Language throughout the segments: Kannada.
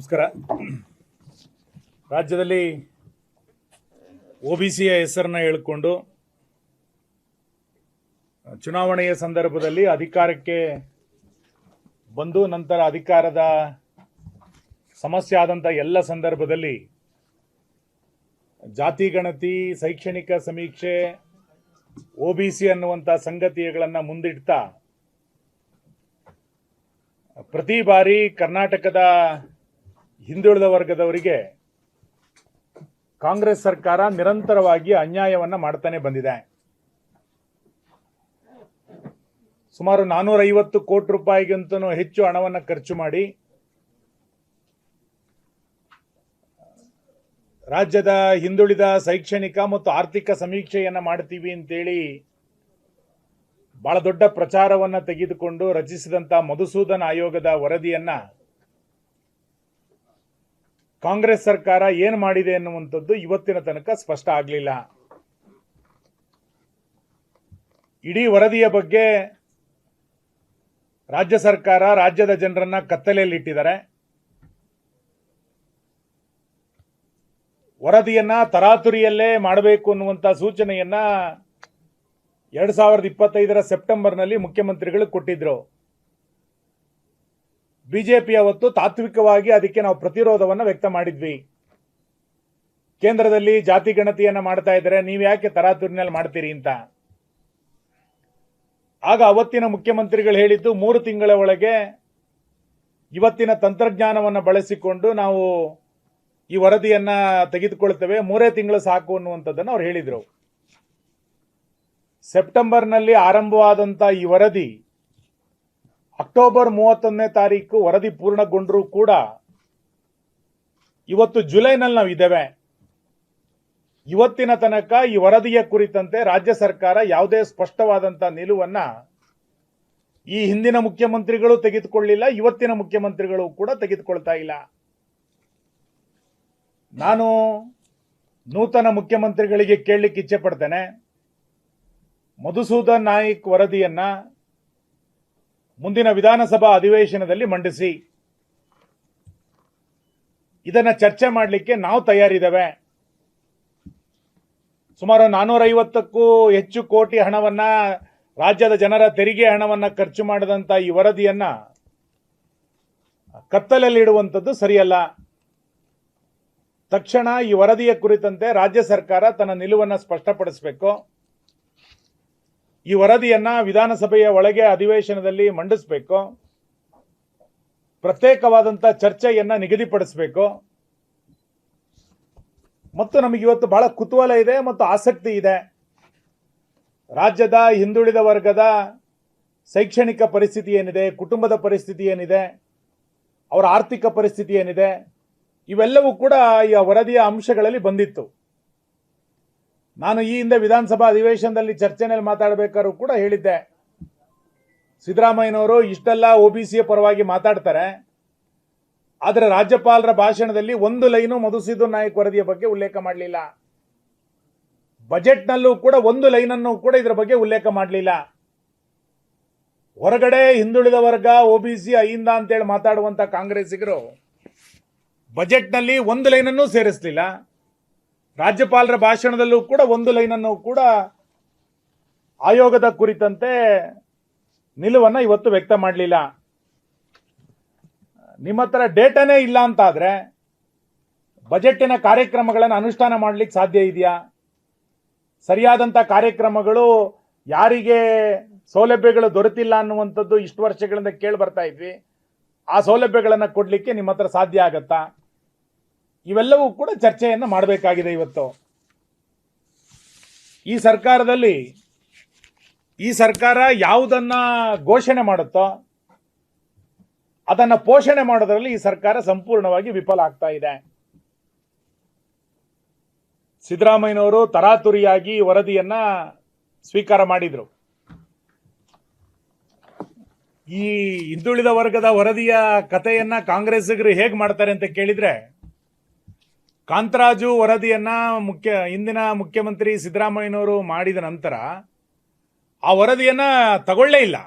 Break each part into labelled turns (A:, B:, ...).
A: ನಮಸ್ಕಾರ. ರಾಜ್ಯದಲ್ಲಿ ಒಬಿಸಿಯ ಹೆಸರನ್ನ ಹೇಳಿಕೊಂಡು ಚುನಾವಣೆಯ ಸಂದರ್ಭದಲ್ಲಿ ಅಧಿಕಾರಕ್ಕೆ ಬಂದು ನಂತರ ಅಧಿಕಾರದ ಸಮಸ್ಯೆ ಆದಂಥ ಎಲ್ಲ ಸಂದರ್ಭದಲ್ಲಿ ಜಾತಿ ಗಣತಿ, ಶೈಕ್ಷಣಿಕ ಸಮೀಕ್ಷೆ, ಒಬಿಸಿ ಅನ್ನುವಂಥ ಸಂಗತಿಗಳನ್ನು ಮುಂದಿಡ್ತಾ ಪ್ರತಿ ಬಾರಿ ಕರ್ನಾಟಕದ ಹಿಂದುಳಿದ ವರ್ಗದವರಿಗೆ ಕಾಂಗ್ರೆಸ್ ಸರ್ಕಾರ ನಿರಂತರವಾಗಿ ಅನ್ಯಾಯವನ್ನು ಮಾಡ್ತಾನೆ ಬಂದಿದೆ. ಸುಮಾರು 450 ಕೋಟಿ ರೂಪಾಯಿಗಿಂತಲೂ ಹೆಚ್ಚು ಹಣವನ್ನು ಖರ್ಚು ಮಾಡಿ ರಾಜ್ಯದ ಹಿಂದುಳಿದ ಶೈಕ್ಷಣಿಕ ಮತ್ತು ಆರ್ಥಿಕ ಸಮೀಕ್ಷೆಯನ್ನು ಮಾಡ್ತೀವಿ ಅಂತೇಳಿ ಬಹಳ ದೊಡ್ಡ ಪ್ರಚಾರವನ್ನು ತೆಗೆದುಕೊಂಡು ರಚಿಸಿದಂಥ ಮಧುಸೂದನ್ ಆಯೋಗದ ವರದಿಯನ್ನ ಕಾಂಗ್ರೆಸ್ ಸರ್ಕಾರ ಏನು ಮಾಡಿದೆ ಎನ್ನುವಂಥದ್ದು ಇವತ್ತಿನ ತನಕ ಸ್ಪಷ್ಟ ಆಗಲಿಲ್ಲ. ಇಡೀ ವರದಿಯ ಬಗ್ಗೆ ರಾಜ್ಯ ಸರ್ಕಾರ ರಾಜ್ಯದ ಜನರನ್ನ ಕತ್ತಲೆಯಲ್ಲಿಟ್ಟಿದ್ದಾರೆ. ವರದಿಯನ್ನ ತರಾತುರಿಯಲ್ಲೇ ಮಾಡಬೇಕು ಅನ್ನುವಂಥ ಸೂಚನೆಯನ್ನ 2025 ಸೆಪ್ಟೆಂಬರ್ನಲ್ಲಿ ಮುಖ್ಯಮಂತ್ರಿಗಳು ಕೊಟ್ಟಿದ್ರು. ಬಿಜೆಪಿ ಅವತ್ತು ತಾತ್ವಿಕವಾಗಿ ಅದಕ್ಕೆ ನಾವು ಪ್ರತಿರೋಧವನ್ನು ವ್ಯಕ್ತ ಮಾಡಿದ್ವಿ. ಕೇಂದ್ರದಲ್ಲಿ ಜಾತಿ ಗಣತಿಯನ್ನ ಮಾಡ್ತಾ ಇದ್ದಾರೆ, ನೀವು ಯಾಕೆ ತರಾತುರಿನಲ್ಲಿ ಮಾಡ್ತೀರಿ ಅಂತ. ಆಗ ಅವತ್ತಿನ ಮುಖ್ಯಮಂತ್ರಿಗಳು ಹೇಳಿದ್ದು 3 ತಿಂಗಳ ಒಳಗೆ ಇವತ್ತಿನ ತಂತ್ರಜ್ಞಾನವನ್ನು ಬಳಸಿಕೊಂಡು ನಾವು ಈ ವರದಿಯನ್ನ ತೆಗೆದುಕೊಳ್ತೇವೆ, 3 ತಿಂಗಳು ಸಾಕು ಅನ್ನುವಂಥದ್ದನ್ನು ಅವ್ರು ಹೇಳಿದ್ರು. ಸೆಪ್ಟೆಂಬರ್ನಲ್ಲಿ ಆರಂಭವಾದಂಥ ಈ ವರದಿ ಅಕ್ಟೋಬರ್ 31ನೇ ತಾರೀಕು ವರದಿ ಪೂರ್ಣಗೊಂಡರೂ ಕೂಡ ಇವತ್ತು ಜುಲೈನಲ್ಲಿ ನಾವು ಇದ್ದೇವೆ. ಇವತ್ತಿನ ತನಕ ಈ ವರದಿಯ ಕುರಿತಂತೆ ರಾಜ್ಯ ಸರ್ಕಾರ ಯಾವುದೇ ಸ್ಪಷ್ಟವಾದಂಥ ನಿಲುವನ್ನ ಈ ಹಿಂದಿನ ಮುಖ್ಯಮಂತ್ರಿಗಳು ತೆಗೆದುಕೊಳ್ಳಿಲ್ಲ, ಇವತ್ತಿನ ಮುಖ್ಯಮಂತ್ರಿಗಳು ಕೂಡ ತೆಗೆದುಕೊಳ್ತಾ ಇಲ್ಲ. ನಾನು ನೂತನ ಮುಖ್ಯಮಂತ್ರಿಗಳಿಗೆ ಕೇಳಲಿಕ್ಕೆ ಇಚ್ಛೆ ಪಡ್ತೇನೆ, ಮಧುಸೂದನ್ ನಾಯ್ಕ್ ವರದಿಯನ್ನ ಮುಂದಿನ ವಿಧಾನಸಭಾ ಅಧಿವೇಶನದಲ್ಲಿ ಮಂಡಿಸಿ. ಇದನ್ನ ಚರ್ಚೆ ಮಾಡಲಿಕ್ಕೆ ನಾವು ತಯಾರಿದ್ದೇವೆ. ಸುಮಾರು 450ಕ್ಕೂ ಹೆಚ್ಚು ಕೋಟಿ ಹಣವನ್ನ, ರಾಜ್ಯದ ಜನರ ತೆರಿಗೆ ಹಣವನ್ನ ಖರ್ಚು ಮಾಡಿದಂತ ಈ ವರದಿಯನ್ನ ಕತ್ತಲಲ್ಲಿಡುವಂಥದ್ದು ಸರಿಯಲ್ಲ. ತಕ್ಷಣ ಈ ವರದಿಯ ಕುರಿತಂತೆ ರಾಜ್ಯ ಸರ್ಕಾರ ತನ್ನ ನಿಲುವನ್ನು ಸ್ಪಷ್ಟಪಡಿಸಬೇಕು. ಈ ವರದಿಯನ್ನ ವಿಧಾನಸಭೆಯ ಒಳಗೆ ಅಧಿವೇಶನದಲ್ಲಿ ಮಂಡಿಸಬೇಕು. ಪ್ರತ್ಯೇಕವಾದಂಥ ಚರ್ಚೆಯನ್ನ ನಿಗದಿಪಡಿಸಬೇಕು. ಮತ್ತು ನಮಗೆ ಇವತ್ತು ಬಹಳ ಕುತೂಹಲ ಇದೆ ಮತ್ತು ಆಸಕ್ತಿ ಇದೆ. ರಾಜ್ಯದ ಹಿಂದುಳಿದ ವರ್ಗದ ಶೈಕ್ಷಣಿಕ ಪರಿಸ್ಥಿತಿ ಏನಿದೆ, ಕುಟುಂಬದ ಪರಿಸ್ಥಿತಿ ಏನಿದೆ, ಅವರ ಆರ್ಥಿಕ ಪರಿಸ್ಥಿತಿ ಏನಿದೆ, ಇವೆಲ್ಲವೂ ಕೂಡ ಈ ವರದಿಯ ಅಂಶಗಳಲ್ಲಿ ಬಂದಿತ್ತು. ನಾನು ಈ ಹಿಂದೆ ವಿಧಾನಸಭಾ ಅಧಿವೇಶನದಲ್ಲಿ ಚರ್ಚೆನಲ್ಲಿ ಮಾತಾಡಬೇಕಾದ್ರೂ ಕೂಡ ಹೇಳಿದ್ದೆ, ಸಿದ್ದರಾಮಯ್ಯನವರು ಇಷ್ಟೆಲ್ಲ ಒಬಿಸಿಯ ಪರವಾಗಿ ಮಾತಾಡ್ತಾರೆ, ಆದರೆ ರಾಜ್ಯಪಾಲರ ಭಾಷಣದಲ್ಲಿ ಒಂದು ಲೈನು ಮಧುಸೂದನ್ ನಾಯ್ಕ್ ವರದಿಯ ಬಗ್ಗೆ ಉಲ್ಲೇಖ ಮಾಡಲಿಲ್ಲ. ಬಜೆಟ್ನಲ್ಲೂ ಕೂಡ ಒಂದು ಲೈನನ್ನು ಕೂಡ ಇದರ ಬಗ್ಗೆ ಉಲ್ಲೇಖ ಮಾಡಲಿಲ್ಲ. ಹೊರಗಡೆ ಹಿಂದುಳಿದ ವರ್ಗ, ಒಬಿಸಿ ಅಹಿಂದ ಅಂತೇಳಿ ಮಾತಾಡುವಂತ ಕಾಂಗ್ರೆಸ್ಸಿಗರು ಬಜೆಟ್ನಲ್ಲಿ ಒಂದು ಲೈನನ್ನು ಸೇರಿಸಲಿಲ್ಲ. ರಾಜ್ಯಪಾಲರ ಭಾಷಣದಲ್ಲೂ ಕೂಡ ಒಂದು ಲೈನನ್ನು ಕೂಡ ಆಯೋಗದ ಕುರಿತಂತೆ ನಿಲುವನ್ನ ಇವತ್ತು ವ್ಯಕ್ತ ಮಾಡಲಿಲ್ಲ. ನಿಮ್ಮ ಹತ್ರ ಡೇಟಾನೇ ಇಲ್ಲ ಅಂತಾದ್ರೆ ಬಜೆಟ್ಟಿನ ಕಾರ್ಯಕ್ರಮಗಳನ್ನು ಅನುಷ್ಠಾನ ಮಾಡಲಿಕ್ಕೆ ಸಾಧ್ಯ ಇದೆಯಾ? ಸರಿಯಾದಂಥ ಕಾರ್ಯಕ್ರಮಗಳು ಯಾರಿಗೆ ಸೌಲಭ್ಯಗಳು ದೊರೆತಿಲ್ಲ ಅನ್ನುವಂಥದ್ದು ಇಷ್ಟು ವರ್ಷಗಳಿಂದ ಕೇಳಿ ಬರ್ತಾ ಇದ್ವಿ. ಆ ಸೌಲಭ್ಯಗಳನ್ನು ಕೊಡಲಿಕ್ಕೆ ನಿಮ್ಮ ಹತ್ರ ಸಾಧ್ಯ ಆಗತ್ತಾ? ಇವೆಲ್ಲವೂ ಕೂಡ ಚರ್ಚೆಯನ್ನು ಮಾಡಬೇಕಾಗಿದೆ. ಇವತ್ತು ಈ ಸರ್ಕಾರ ಯಾವುದನ್ನ ಘೋಷಣೆ ಮಾಡುತ್ತೋ ಅದನ್ನ ಪೋಷಣೆ ಮಾಡೋದ್ರಲ್ಲಿ ಈ ಸರ್ಕಾರ ಸಂಪೂರ್ಣವಾಗಿ ವಿಫಲ ಆಗ್ತಾ ಇದೆ. ಸಿದ್ದರಾಮಯ್ಯನವರು ತರಾತುರಿಯಾಗಿ ವರದಿಯನ್ನ ಸ್ವೀಕಾರ ಮಾಡಿದ್ರು. ಈ ಹಿಂದುಳಿದ ವರ್ಗದ ವರದಿಯ ಕಥೆಯನ್ನ ಕಾಂಗ್ರೆಸ್ಸಿಗರು ಹೇಗೆ ಮಾಡ್ತಾರೆ ಅಂತ ಕೇಳಿದ್ರೆ, ಕಾಂತರಾಜು ವರದಿಯನ್ನ ಹಿಂದಿನ ಮುಖ್ಯಮಂತ್ರಿ ಸಿದ್ದರಾಮಯ್ಯನವರು ಮಾಡಿದ ನಂತರ ಆ ವರದಿಯನ್ನ ತಗೊಳ್ಳೇ ಇಲ್ಲ.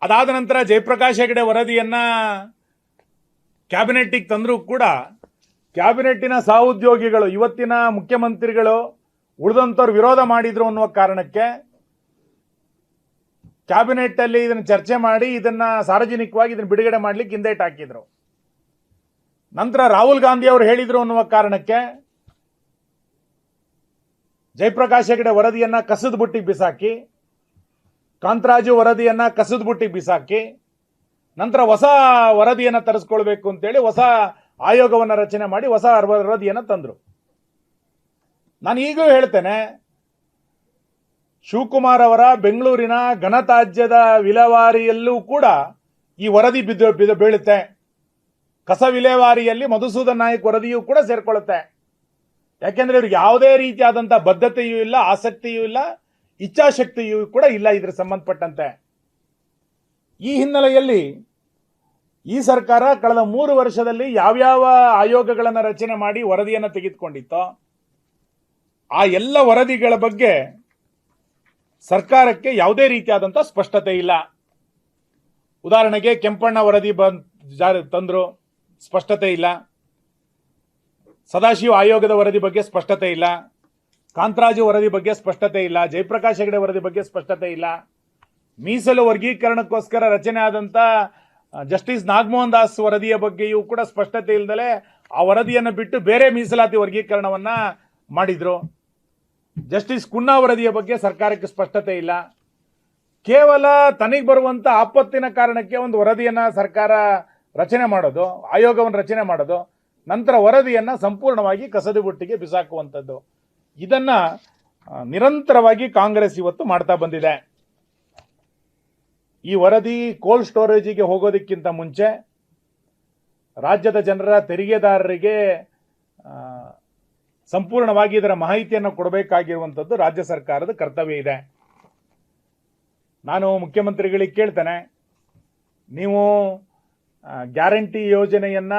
A: ಅದಾದ ನಂತರ ಜಯಪ್ರಕಾಶ್ ಹೆಗಡೆ ವರದಿಯನ್ನ ಕ್ಯಾಬಿನೆಟ್ಟಿಗೆ ತಂದರೂ ಕೂಡ ಕ್ಯಾಬಿನೆಟ್ಟಿನ ಸಹೋದ್ಯೋಗಿಗಳು ಇವತ್ತಿನ ಮುಖ್ಯಮಂತ್ರಿಗಳು ಉಳಿದಂಥವ್ರು ವಿರೋಧ ಮಾಡಿದ್ರು ಅನ್ನುವ ಕಾರಣಕ್ಕೆ ಕ್ಯಾಬಿನೆಟ್ ಅಲ್ಲಿ ಇದನ್ನು ಚರ್ಚೆ ಮಾಡಿ ಇದನ್ನ ಸಾರ್ವಜನಿಕವಾಗಿ ಇದನ್ನು ಬಿಡುಗಡೆ ಮಾಡ್ಲಿಕ್ಕೆ ಹಿಂದೇಟು ಹಾಕಿದ್ರು. ನಂತರ ರಾಹುಲ್ ಗಾಂಧಿ ಅವರು ಹೇಳಿದ್ರು ಅನ್ನುವ ಕಾರಣಕ್ಕೆ ಜಯಪ್ರಕಾಶ್ ಹೆಗಡೆ ವರದಿಯನ್ನ ಕಸದ ಬುಟ್ಟಿಗೆ ಬಿಸಾಕಿ, ಕಾಂತರಾಜು ವರದಿಯನ್ನ ಕಸದ ಬುಟ್ಟಿಗೆ ಬಿಸಾಕಿ, ನಂತರ ಹೊಸ ವರದಿಯನ್ನ ತರಿಸ್ಕೊಳ್ಬೇಕು ಅಂತೇಳಿ ಹೊಸ ಆಯೋಗವನ್ನು ರಚನೆ ಮಾಡಿ ಹೊಸ ವರದಿಯನ್ನ ತಂದ್ರು. ನಾನು ಈಗೂ ಹೇಳ್ತೇನೆ, ಶಿವಕುಮಾರ್ ಅವರ ಬೆಂಗಳೂರಿನ ಘನತ್ಯಾಜ್ಯದ ವಿಲೇವಾರಿಯಲ್ಲೂ ಕೂಡ ಈ ವರದಿ ಬೀಳುತ್ತೆ. ಕಸ ವಿಲೇವಾರಿಯಲ್ಲಿ ಮಧುಸೂದನ್ ನಾಯಕ್ ವರದಿಯೂ ಕೂಡ ಸೇರ್ಕೊಳ್ಳುತ್ತೆ. ಯಾಕೆಂದ್ರೆ ಇವ್ರಿಗೆ ಯಾವುದೇ ರೀತಿಯಾದಂತಹ ಬದ್ಧತೆಯೂ ಇಲ್ಲ, ಆಸಕ್ತಿಯೂ ಇಲ್ಲ, ಇಚ್ಛಾಶಕ್ತಿಯೂ ಕೂಡ ಇಲ್ಲ ಇದ್ರ ಸಂಬಂಧಪಟ್ಟಂತೆ. ಈ ಹಿನ್ನೆಲೆಯಲ್ಲಿ ಈ ಸರ್ಕಾರ ಕಳೆದ 3 ವರ್ಷದಲ್ಲಿ ಯಾವ್ಯಾವ ಆಯೋಗಗಳನ್ನು ರಚನೆ ಮಾಡಿ ವರದಿಯನ್ನು ತೆಗೆದುಕೊಂಡಿತ್ತೋ ಆ ಎಲ್ಲ ವರದಿಗಳ ಬಗ್ಗೆ ಸರ್ಕಾರಕ್ಕೆ ಯಾವುದೇ ರೀತಿಯಾದಂತಹ ಸ್ಪಷ್ಟತೆ ಇಲ್ಲ. ಉದಾಹರಣೆಗೆ ಕೆಂಪಣ್ಣ ವರದಿ ತಂದ್ರು, ಸ್ಪಷ್ಟತೆ ಇಲ್ಲ. ಸದಾಶಿವ ಆಯೋಗದ ವರದಿ ಬಗ್ಗೆ ಸ್ಪಷ್ಟತೆ ಇಲ್ಲ. ಕಾಂತರಾಜು ವರದಿ ಬಗ್ಗೆ ಸ್ಪಷ್ಟತೆ ಇಲ್ಲ. ಜಯಪ್ರಕಾಶ್ ಹೆಗಡೆ ವರದಿ ಬಗ್ಗೆ ಸ್ಪಷ್ಟತೆ ಇಲ್ಲ. ಮೀಸಲು ವರ್ಗೀಕರಣಕ್ಕೋಸ್ಕರ ರಚನೆ ಆದಂತ ಜಸ್ಟಿಸ್ ನಾಗಮೋಹನ್ ದಾಸ್ ವರದಿಯ ಬಗ್ಗೆಯೂ ಕೂಡ ಸ್ಪಷ್ಟತೆ ಇಲ್ಲದಲೆ ಆ ವರದಿಯನ್ನು ಬಿಟ್ಟು ಬೇರೆ ಮೀಸಲಾತಿ ವರ್ಗೀಕರಣವನ್ನ ಮಾಡಿದ್ರು. ಜಸ್ಟಿಸ್ ಕುನ್ನಾ ವರದಿಯ ಬಗ್ಗೆ ಸರ್ಕಾರಕ್ಕೆ ಸ್ಪಷ್ಟತೆ ಇಲ್ಲ. ಕೇವಲ ತನಿಗೆ ಬರುವಂತ ಆಪತ್ತಿನ ಕಾರಣಕ್ಕೆ ಒಂದು ವರದಿಯನ್ನ ಸರ್ಕಾರ ರಚನೆ ಮಾಡೋದು, ಆಯೋಗವನ್ನು ರಚನೆ ಮಾಡೋದು, ನಂತರ ವರದಿಯನ್ನ ಸಂಪೂರ್ಣವಾಗಿ ಕಸದ ಬುಟ್ಟಿಗೆ ಬಿಸಾಕುವಂಥದ್ದು, ಇದನ್ನ ನಿರಂತರವಾಗಿ ಕಾಂಗ್ರೆಸ್ ಇವತ್ತು ಮಾಡ್ತಾ ಬಂದಿದೆ. ಈ ವರದಿ ಕೋಲ್ಡ್ ಸ್ಟೋರೇಜಿಗೆ ಹೋಗೋದಕ್ಕಿಂತ ಮುಂಚೆ ರಾಜ್ಯದ ಜನರ ತೆರಿಗೆದಾರರಿಗೆ ಸಂಪೂರ್ಣವಾಗಿ ಇದರ ಮಾಹಿತಿಯನ್ನು ಕೊಡಬೇಕಾಗಿರುವಂಥದ್ದು ರಾಜ್ಯ ಸರ್ಕಾರದ ಕರ್ತವ್ಯ ಇದೆ. ನಾನು ಮುಖ್ಯಮಂತ್ರಿಗಳಿಗೆ ಕೇಳ್ತೇನೆ, ನೀವು ಗ್ಯಾರಂಟಿ ಯೋಜನೆಯನ್ನ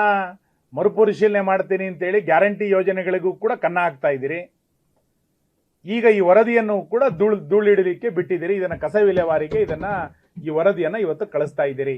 A: ಮರುಪರಿಶೀಲನೆ ಮಾಡ್ತೀನಿ ಅಂತೇಳಿ ಗ್ಯಾರಂಟಿ ಯೋಜನೆಗಳಿಗೂ ಕೂಡ ಕನ್ನ ಹಾಕ್ತಾ ಇದ್ದೀರಿ. ಈಗ ಈ ವರದಿಯನ್ನು ಕೂಡ ಧೂಳಿಡಲಿಕ್ಕೆ ಬಿಟ್ಟಿದ್ದೀರಿ. ಇದನ್ನ ಕಸ ವಿಲೇವಾರಿಗೆ ಈ ವರದಿಯನ್ನ ಇವತ್ತು ಕಳಿಸ್ತಾ ಇದ್ದೀರಿ.